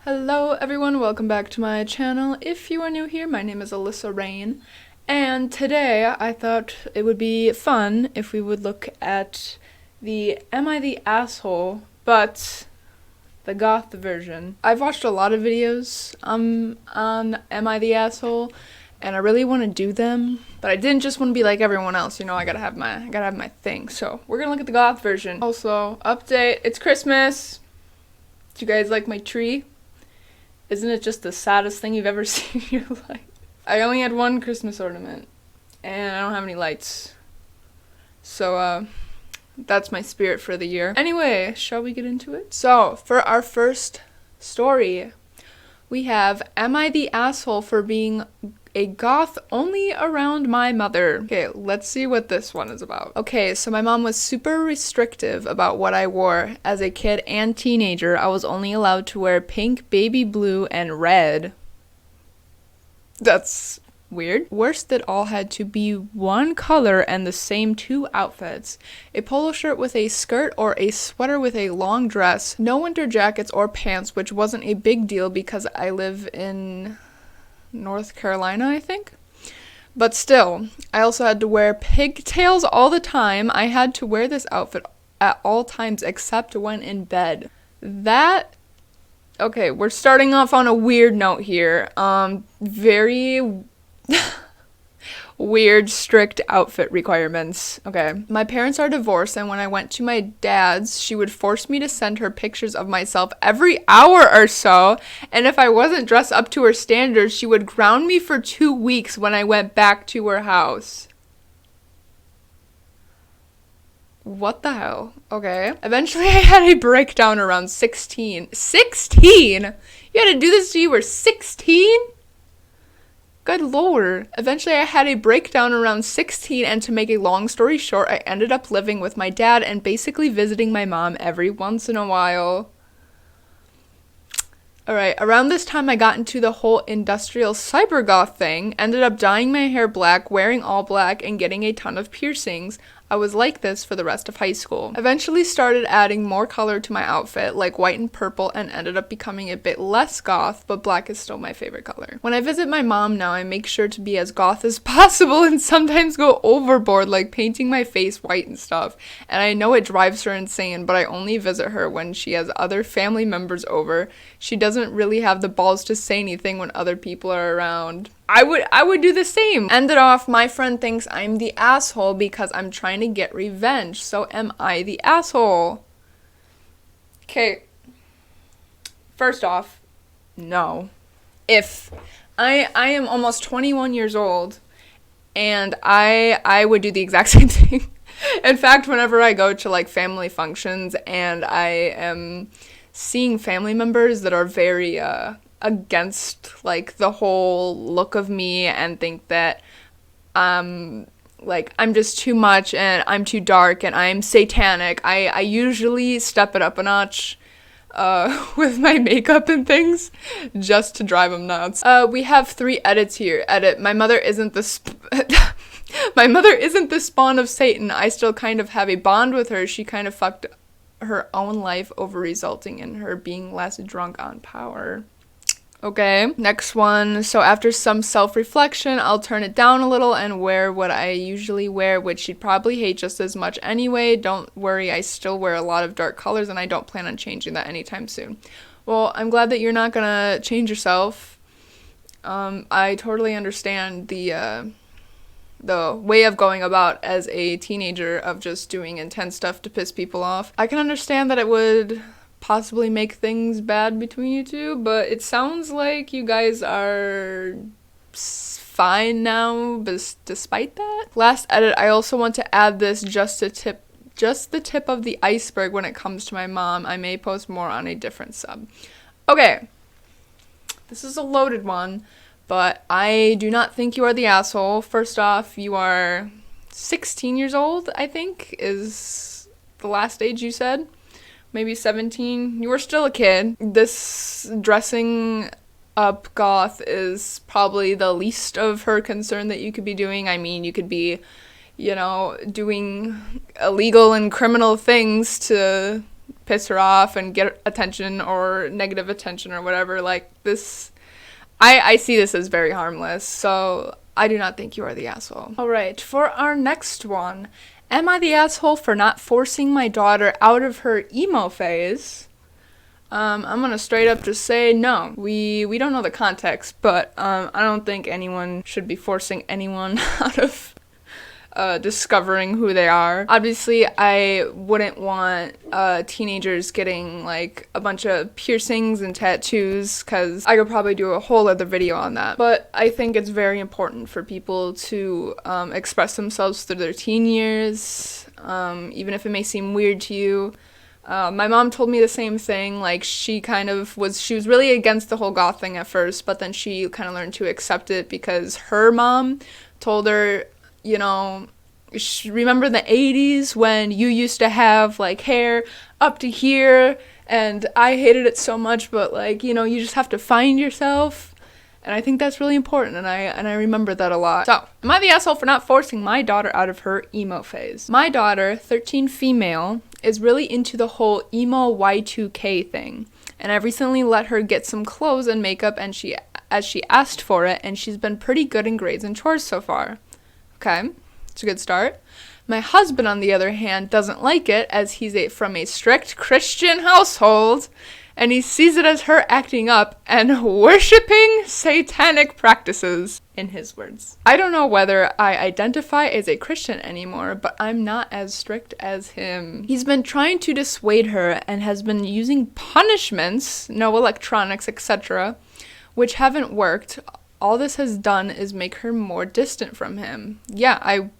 Hello everyone, welcome back to my channel. If you are new here, my name is Alyssa Rain, and today I thought it would be fun if we would look at the Am I the Asshole, but the goth version. I've watched a lot of videos on Am I the Asshole, and I really want to do them, but I didn't just want to be like everyone else, I gotta have my thing. So we're gonna look at the goth version. Also, update, it's Christmas. Do you guys like my tree? Isn't it just the saddest thing you've ever seen in your life? I only had one Christmas ornament, and I don't have any lights. So, that's my spirit for the year. Anyway, shall we get into it? So, for our first story, we have Am I the Asshole for Being a Goth Only Around My Mother? Okay, let's see what this one is about. Okay, so my mom was super restrictive about what I wore. As a kid and teenager, I was only allowed to wear pink, baby blue, and red. That's weird. Worst, it all had to be one color and the same two outfits. A polo shirt with a skirt or a sweater with a long dress. No winter jackets or pants, which wasn't a big deal because I live in North Carolina, I think. But still, I also had to wear pigtails all the time. I had to wear this outfit at all times except when in bed. Okay, we're starting off on a weird note here. Very weird, strict outfit requirements. Okay. My parents are divorced, and when I went to my dad's, she would force me to send her pictures of myself every hour or so, and if I wasn't dressed up to her standards, she would ground me for 2 weeks when I went back to her house. What the hell? Okay. Eventually, I had a breakdown around 16. 16? You had to do this till you were 16? Good lord. Eventually, I had a breakdown around 16, and to make a long story short, I ended up living with my dad and basically visiting my mom every once in a while. Alright, around this time I got into the whole industrial cybergoth thing, ended up dyeing my hair black, wearing all black, and getting a ton of piercings. I was like this for the rest of high school. Eventually started adding more color to my outfit, like white and purple, and ended up becoming a bit less goth, but black is still my favorite color. When I visit my mom now, I make sure to be as goth as possible and sometimes go overboard, like painting my face white and stuff. And I know it drives her insane, but I only visit her when she has other family members over. She doesn't really have the balls to say anything when other people are around. I would do the same. Ended off, my friend thinks I'm the asshole because I'm trying to get revenge. So am I the asshole? Okay. First off, no. If I am almost 21 years old, and I would do the exact same thing. In fact, whenever I go to like family functions and I am seeing family members that are very against like the whole look of me and think that like I'm just too much and I'm too dark and I'm satanic, I usually step it up a notch with my makeup and things just to drive them nuts. We have 3 edits here. Edit: my mother isn't the my mother isn't the spawn of Satan. I still kind of have a bond with her. She kind of fucked her own life over, resulting in her being less drunk on power. Okay, next one. So after some self-reflection, I'll turn it down a little and wear what I usually wear, which she'd probably hate just as much anyway. Don't worry, I still wear a lot of dark colors and I don't plan on changing that anytime soon. Well, I'm glad that you're not gonna change yourself. I totally understand the way of going about as a teenager of just doing intense stuff to piss people off. I can understand that it would possibly make things bad between you two, but it sounds like you guys are fine now despite that. Last edit, I also want to add this just the tip of the iceberg when it comes to my mom. I may post more on a different sub. Okay, this is a loaded one, but I do not think you are the asshole. First off, you are 16 years old, I think, is the last age you said. Maybe 17. You were still a kid. This dressing up goth is probably the least of her concern that you could be doing. I mean, you could be, doing illegal and criminal things to piss her off and get attention or negative attention or whatever. Like, this, I see this as very harmless, so I do not think you are the asshole. Alright, for our next one, am I the asshole for not forcing my daughter out of her emo phase? I'm gonna straight up just say no. We don't know the context, but I don't think anyone should be forcing anyone out of discovering who they are. Obviously, I wouldn't want teenagers getting like a bunch of piercings and tattoos, because I could probably do a whole other video on that. But I think it's very important for people to express themselves through their teen years, even if it may seem weird to you. My mom told me the same thing. Like, she was really against the whole goth thing at first, but then she kind of learned to accept it because her mom told her, you know, remember the 80s when you used to have like hair up to here, and I hated it so much, but like, you know, you just have to find yourself. And I think that's really important, and I remember that a lot. So, am I the asshole for not forcing my daughter out of her emo phase? My daughter, 13 female, is really into the whole emo Y2K thing, and I've recently let her get some clothes and makeup, and she asked for it, and she's been pretty good in grades and chores so far. Okay, it's a good start. My husband, on the other hand, doesn't like it, as he's from a strict Christian household, and he sees it as her acting up and worshipping satanic practices, in his words. I don't know whether I identify as a Christian anymore, but I'm not as strict as him. He's been trying to dissuade her and has been using punishments, no electronics, etc., which haven't worked. All this has done is make her more distant from him. Yeah, I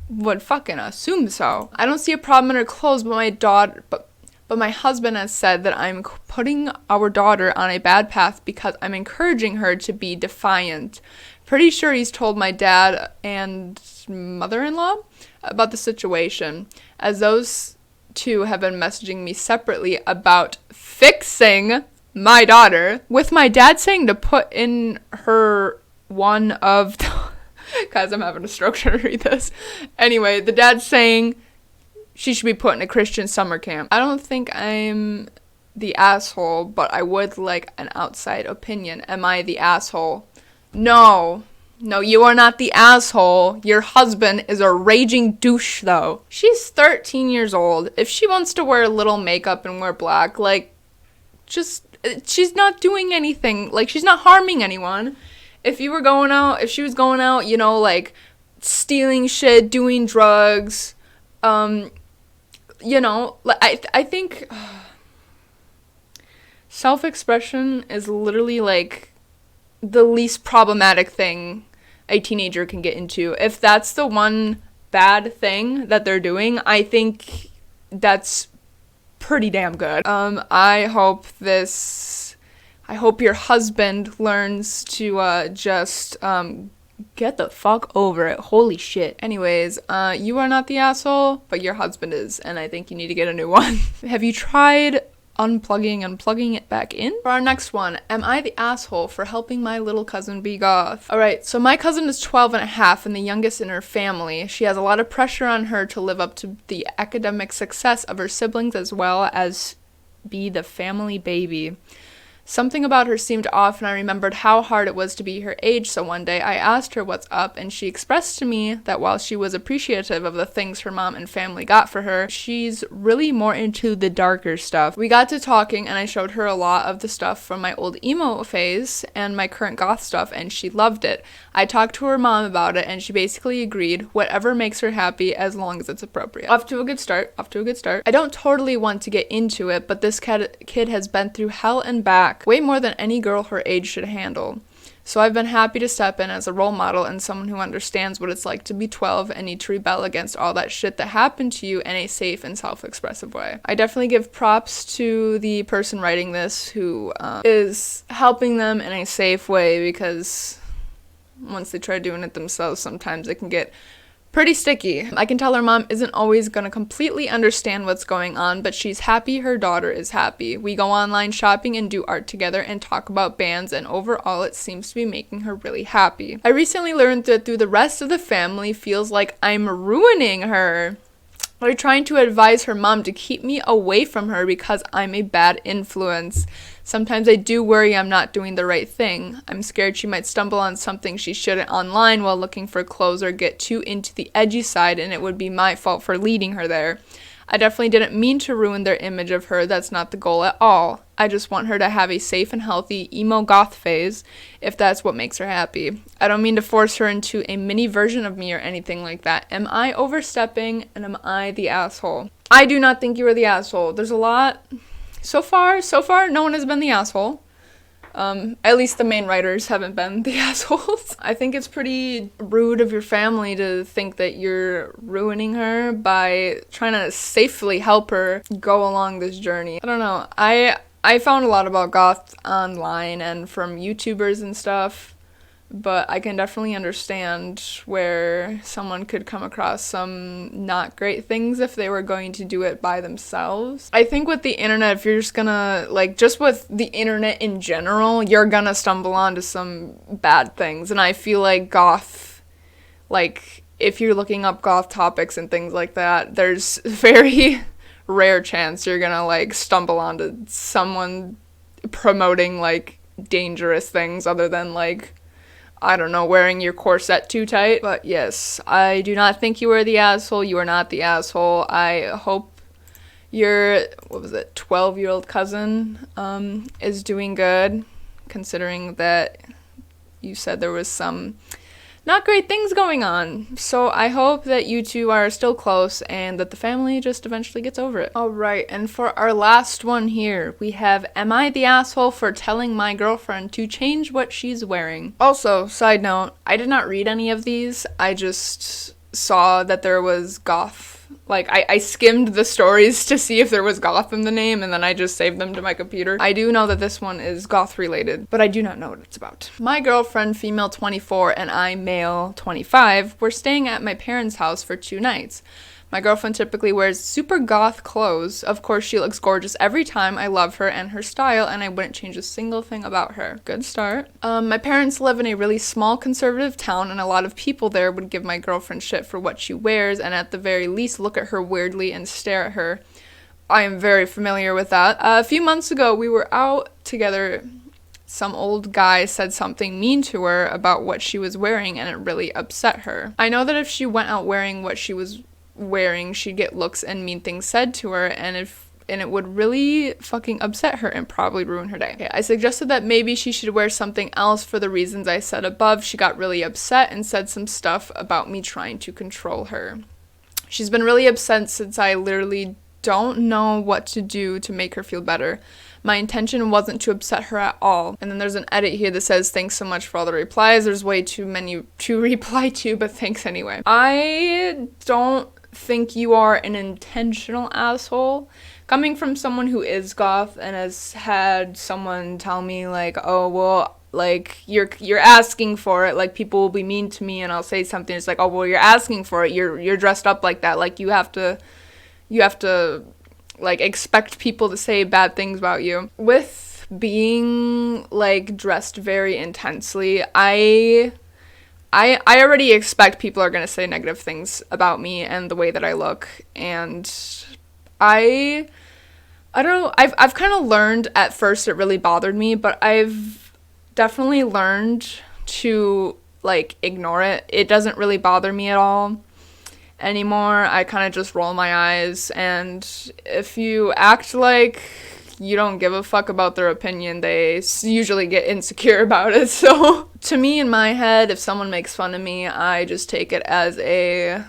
would fucking assume so. I don't see a problem in her clothes, but my husband has said that I'm putting our daughter on a bad path because I'm encouraging her to be defiant. Pretty sure he's told my dad and mother-in-law about the situation, as those two have been messaging me separately about fixing my daughter, with my dad saying to put in her one of guys, I'm having a stroke trying to read this. Anyway, the dad's saying she should be put in a Christian summer camp. I don't think I'm the asshole, but I would like an outside opinion. Am I the asshole? No, you are not the asshole. Your husband is a raging douche, though. She's 13 years old. If she wants to wear a little makeup and wear black, like, she's not doing anything. Like, she's not harming anyone. If she was going out, you know, like, stealing shit, doing drugs, you know, I think self-expression is literally, like, the least problematic thing a teenager can get into. If that's the one bad thing that they're doing, I think that's pretty damn good. I hope your husband learns to just get the fuck over it. Holy shit. Anyways, you are not the asshole, but your husband is, and I think you need to get a new one. Have you tried unplugging and plugging it back in? For our next one, am I the asshole for helping my little cousin be goth? Alright, so my cousin is 12 and a half and the youngest in her family. She has a lot of pressure on her to live up to the academic success of her siblings as well as be the family baby. Something about her seemed off, and I remembered how hard it was to be her age, so one day I asked her what's up, and she expressed to me that while she was appreciative of the things her mom and family got for her, she's really more into the darker stuff. We got to talking, and I showed her a lot of the stuff from my old emo phase and my current goth stuff, and she loved it. I talked to her mom about it, and she basically agreed, whatever makes her happy as long as it's appropriate. Off to a good start. I don't totally want to get into it, but this kid has been through hell and back. Way more than any girl her age should handle. So I've been happy to step in as a role model and someone who understands what it's like to be 12 and need to rebel against all that shit that happened to you in a safe and self-expressive way. I definitely give props to the person writing this who is helping them in a safe way, because once they try doing it themselves, sometimes it can get pretty sticky. I can tell her mom isn't always gonna completely understand what's going on, but she's happy her daughter is happy. We go online shopping and do art together and talk about bands, and overall it seems to be making her really happy. I recently learned that through the rest of the family feels like I'm ruining her. They're trying to advise her mom to keep me away from her because I'm a bad influence. Sometimes I do worry I'm not doing the right thing. I'm scared she might stumble on something she shouldn't online while looking for clothes or get too into the edgy side, and it would be my fault for leading her there. I definitely didn't mean to ruin their image of her. That's not the goal at all. I just want her to have a safe and healthy emo goth phase, if that's what makes her happy. I don't mean to force her into a mini version of me or anything like that. Am I overstepping, and am I the asshole? I do not think you are the asshole. There's a lot. So far, no one has been the asshole. At least the main writers haven't been the assholes. I think it's pretty rude of your family to think that you're ruining her by trying to safely help her go along this journey. I don't know. I found a lot about goth online and from YouTubers and stuff, but I can definitely understand where someone could come across some not great things if they were going to do it by themselves. I think with the internet, if you're just gonna, just with the internet in general, you're gonna stumble onto some bad things. And I feel like goth, if you're looking up goth topics and things like that, there's very rare chance you're gonna, stumble onto someone promoting, dangerous things other than, I don't know, wearing your corset too tight. But yes, I do not think you are the asshole. You are not the asshole. I hope your, 12-year-old cousin is doing good, considering that you said there was some not great things going on. So I hope that you two are still close and that the family just eventually gets over it. Alright, and for our last one here, we have, am I the asshole for telling my girlfriend to change what she's wearing? Also, side note, I did not read any of these. I just saw that there was goth. I skimmed the stories to see if there was goth in the name, and then I just saved them to my computer. I do know that this one is goth related, but I do not know what it's about. My girlfriend, female 24, and I, male 25, were staying at my parents' house for 2 nights. My girlfriend typically wears super goth clothes. Of course, she looks gorgeous every time. I love her and her style, and I wouldn't change a single thing about her. Good start. My parents live in a really small conservative town, and a lot of people there would give my girlfriend shit for what she wears, and at the very least look at her weirdly and stare at her. I am very familiar with that. A few months ago, we were out together. Some old guy said something mean to her about what she was wearing, and it really upset her. I know that if she went out wearing what she was wearing, she'd get looks and mean things said to her, and it would really fucking upset her and probably ruin her day. Okay, I suggested that maybe she should wear something else for the reasons I said above. She got really upset and said some stuff about me trying to control her. She's been really upset since I literally don't know what to do to make her feel better. My intention wasn't to upset her at all. And then there's an edit here that says, thanks so much for all the replies. There's way too many to reply to, but thanks anyway. I don't think you are an intentional asshole. Coming from someone who is goth and has had someone tell me oh well, you're asking for it, people will be mean to me and I'll say something, it's oh well, you're asking for it, you're dressed up like that, you have to expect people to say bad things about you. With being dressed very intensely, I already expect people are going to say negative things about me and the way that I look, and I don't know, I've kind of learned, at first it really bothered me, but I've definitely learned to ignore it. It doesn't really bother me at all anymore. I kind of just roll my eyes, and if you act like you don't give a fuck about their opinion, they usually get insecure about it. So to me, in my head, if someone makes fun of me, I just take it as a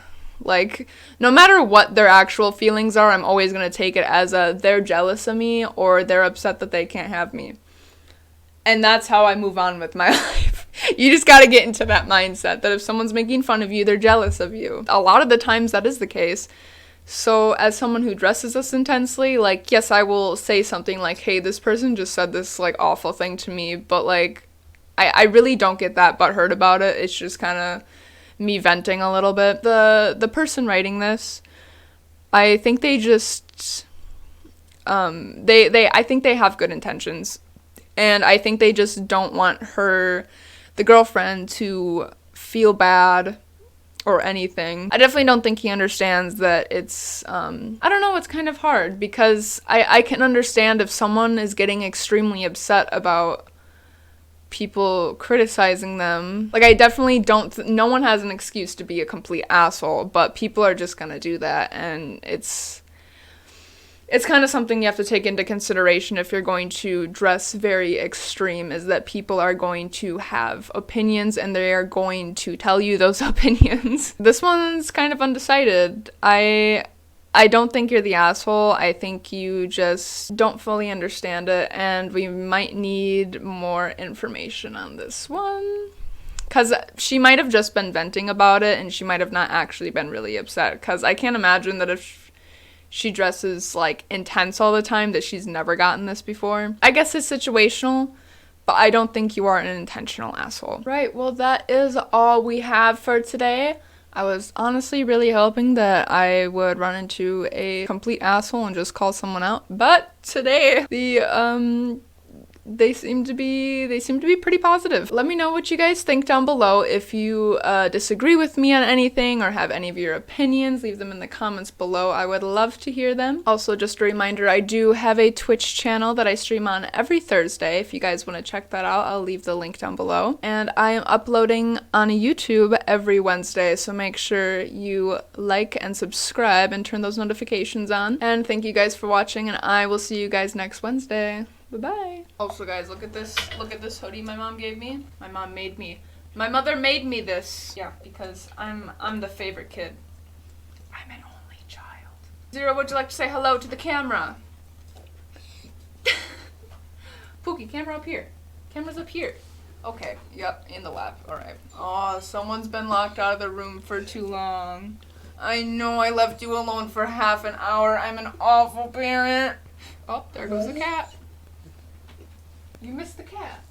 no matter what their actual feelings are, I'm always going to take it as they're jealous of me or they're upset that they can't have me. And that's how I move on with my life. You just got to get into that mindset that if someone's making fun of you, they're jealous of you. A lot of the times that is the case. So as someone who dresses this intensely, yes, I will say something hey, this person just said this awful thing to me, but I really don't get that butthurt about it. It's just kind of me venting a little bit. The person writing this, I think they just I think they have good intentions, and I think they just don't want the girlfriend to feel bad or anything. I definitely don't think he understands that it's, I don't know, it's kind of hard because I can understand if someone is getting extremely upset about people criticizing them. Like, I definitely don't, no one has an excuse to be a complete asshole, but people are just gonna do that, and it's kind of something you have to take into consideration if you're going to dress very extreme, is that people are going to have opinions and they are going to tell you those opinions. This one's kind of undecided. I don't think you're the asshole. I think you just don't fully understand it, and we might need more information on this one. Because she might have just been venting about it, and she might have not actually been really upset. Because I can't imagine that if she dresses, like, intense all the time, that she's never gotten this before. I guess it's situational, but I don't think you are an intentional asshole. Right, well, that is all we have for today. I was honestly really hoping that I would run into a complete asshole and just call someone out, but today, they seem to be pretty positive. Let me know what you guys think down below. If you disagree with me on anything or have any of your opinions, leave them in the comments below. I would love to hear them. Also, just a reminder, I do have a Twitch channel that I stream on every Thursday. If you guys want to check that out, I'll leave the link down below. And I am uploading on YouTube every Wednesday, so make sure you like and subscribe and turn those notifications on. And thank you guys for watching, and I will see you guys next Wednesday. Bye-bye. Also, guys, look at this hoodie my mom gave me. My mother made me this. Yeah, because I'm the favorite kid. I'm an only child. Zero, would you like to say hello to the camera? Pookie, camera up here. Camera's up here. Okay, yep, in the lab. Alright. Oh, someone's been locked out of the room for too long. I know I left you alone for half an hour. I'm an awful parent. Oh, there goes the cat. You missed the cat.